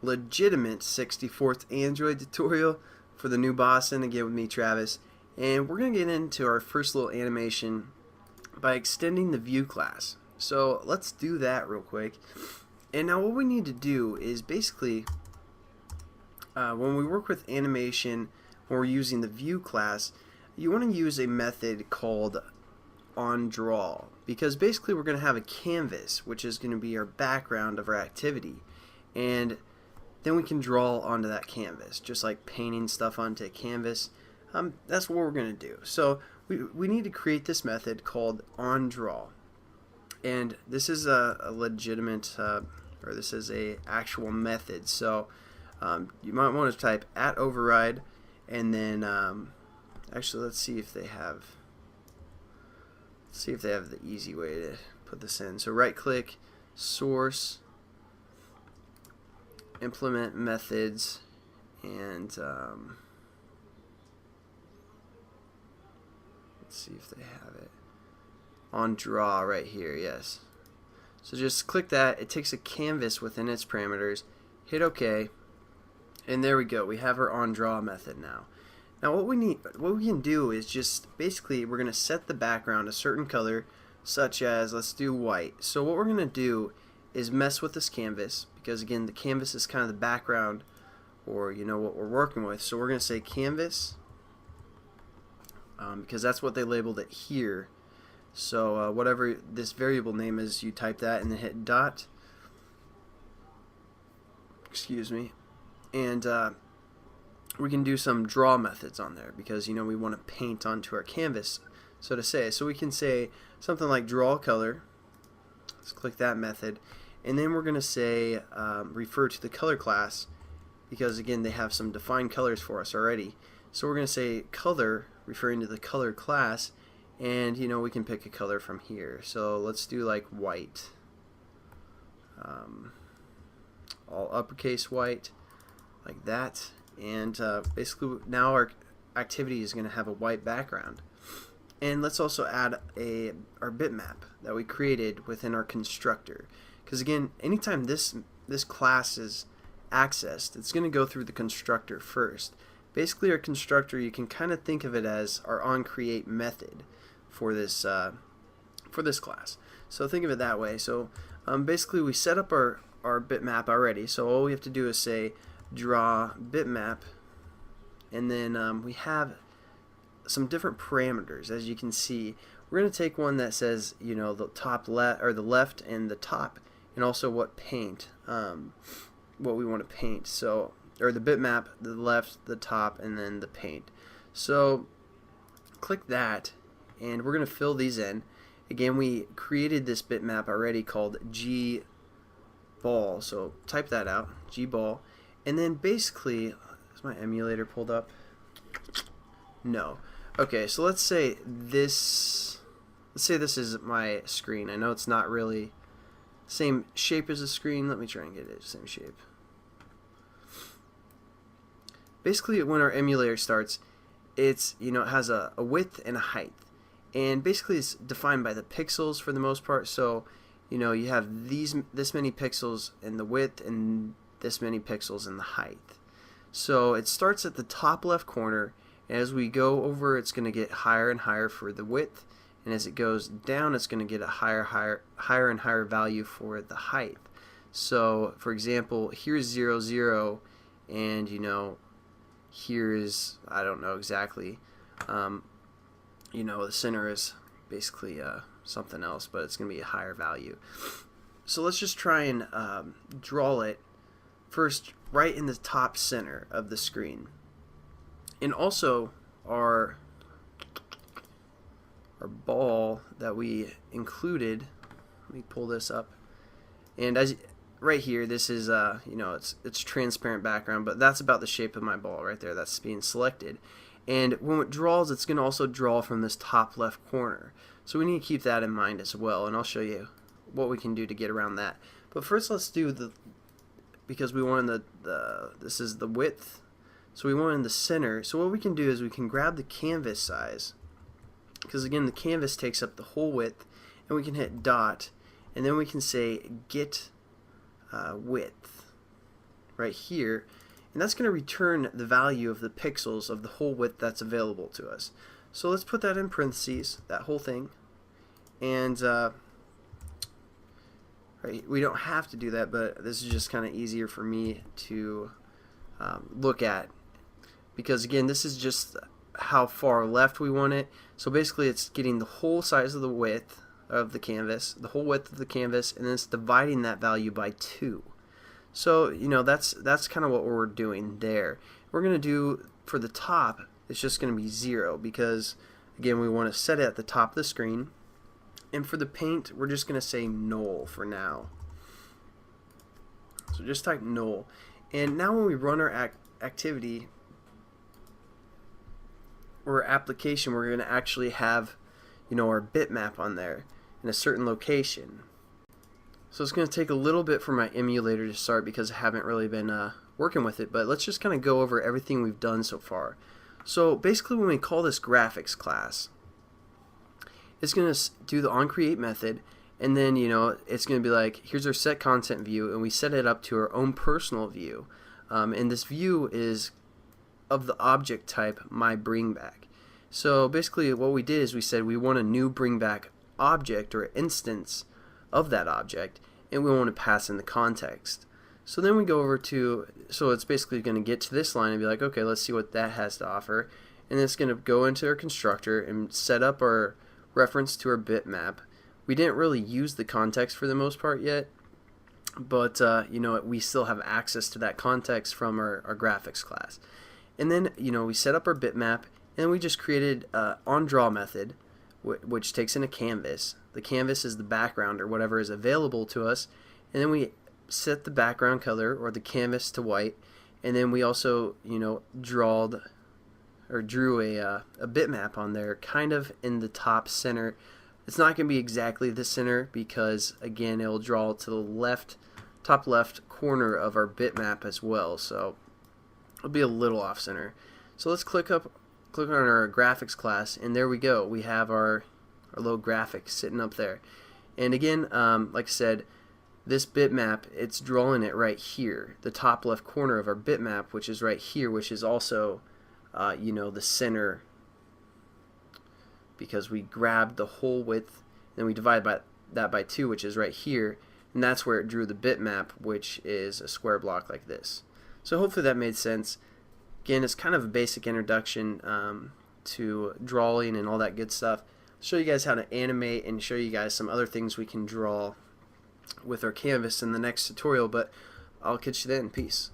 legitimate 64th Android tutorial for the new Boston, again with me, Travis. And we're going to get into our first little animation by extending the view class. So let's do that real quick. And now what we need to do is basically, when we work with animation, when we're using the view class, you want to use a method called onDraw, because basically we're going to have a canvas, which is going to be our background of our activity, and then we can draw onto that canvas, just like painting stuff onto a canvas. That's what we're going to do. So we need to create this method called onDraw, and this is a legitimate, or this is a actual method. So you might want to type @override, and then actually let's see if they have the easy way to put this in. So right click, source, implement methods, and let's see if they have it. onDraw right here, yes. So just click that. It takes a canvas within its parameters. Hit OK, and there we go. We have our onDraw method now. Now what we can do is just basically we're going to set the background a certain color, such as, let's do white. So what we're going to do is mess with this canvas, because again the canvas is kind of the background, or what we're working with. So we're going to say canvas, because that's what they labeled it here. So whatever this variable name is, you type that and then hit dot, excuse me, and we can do some draw methods on there, because we want to paint onto our canvas, so to say. So we can say something like draw color. Let's click that method, and then we're going to say refer to the color class, because again they have some defined colors for us already. So we're going to say color, referring to the color class, and we can pick a color from here. So let's do like white, all uppercase white, like that. And basically now our activity is going to have a white background. And let's also add our bitmap that we created within our constructor, because again anytime this class is accessed, it's going to go through the constructor first. Basically our constructor, you can kind of think of it as our onCreate method for this class. So think of it that way. So basically we set up our bitmap already, so all we have to do is say draw bitmap, and then we have some different parameters. As you can see, we're going to take one that says the top left, or the left and the top, and also what we want to paint. So, or the bitmap, the left, the top, and then the paint. So click that, and we're going to fill these in. Again, we created this bitmap already called G ball, so type that out, G ball. And then basically, is my emulator pulled up? No. Okay, so let's say this is my screen. I know it's not really the same shape as the screen. Let me try and get it the same shape. Basically, when our emulator starts, it has a width and a height, and basically it's defined by the pixels for the most part. So you have this many pixels in the width and this many pixels in the height. So it starts at the top left corner, and as we go over, it's going to get higher and higher for the width, and as it goes down, it's going to get a higher and higher value for the height. So for example, here's 0, 0, and here is, I don't know exactly, the center is basically something else, but it's going to be a higher value. So let's just try and draw it first right in the top center of the screen. And also our ball that we included, let me pull this up, and as right here, this is it's transparent background, but that's about the shape of my ball right there. That's being selected, and when it draws, it's going to also draw from this top left corner. So we need to keep that in mind as well, and I'll show you what we can do to get around that. But first, let's do because we want this is the width, so we want in the center. So what we can do is we can grab the canvas size, because again the canvas takes up the whole width, and we can hit dot, and then we can say get width. right here, and that's going to return the value of the pixels of the whole width that's available to us. So let's put that in parentheses, that whole thing, and right, we don't have to do that, but this is just kind of easier for me to look at, because again, this is just how far left we want it. So basically it's getting the whole size of the width of the canvas, the whole width of the canvas, and then it's dividing that value by 2. So that's kind of what we're doing there. We're going to do for the top, it's just going to be 0, because again, we want to set it at the top of the screen. And for the paint, we're just going to say null for now. So just type null. And now when we run our activity or application, we're going to actually have our bitmap on there in a certain location. So it's going to take a little bit for my emulator to start because I haven't really been working with it, but let's just kind of go over everything we've done so far. So basically when we call this graphics class, it's going to do the onCreate method, and then it's going to be like, here's our set content view, and we set it up to our own personal view, and this view is of the object type myBringBack. So basically what we did is we said we want a new bringback object or instance of that object, and we want to pass in the context. So then we go over to, so it's basically going to get to this line and be like, okay, let's see what that has to offer, and it's going to go into our constructor and set up our reference to our bitmap. We didn't really use the context for the most part yet, but we still have access to that context from our graphics class. And then we set up our bitmap, and we just created onDraw method, which takes in a canvas. The canvas is the background or whatever is available to us, and then we set the background color or the canvas to white, and then we also drew a bitmap on there, kind of in the top center. It's not going to be exactly the center because again, it'll draw to the top left corner of our bitmap as well, so it'll be a little off center. So let's click on our graphics class, and there we go. We have our little graphic sitting up there. And again, like I said, this bitmap, it's drawing it right here, the top left corner of our bitmap, which is right here, which is also the center, because we grabbed the whole width and we divide that by 2, which is right here, and that's where it drew the bitmap, which is a square block like this. So hopefully that made sense. Again, it's kind of a basic introduction to drawing and all that good stuff. Show you guys how to animate and show you guys some other things we can draw with our canvas in the next tutorial, but I'll catch you then. Peace.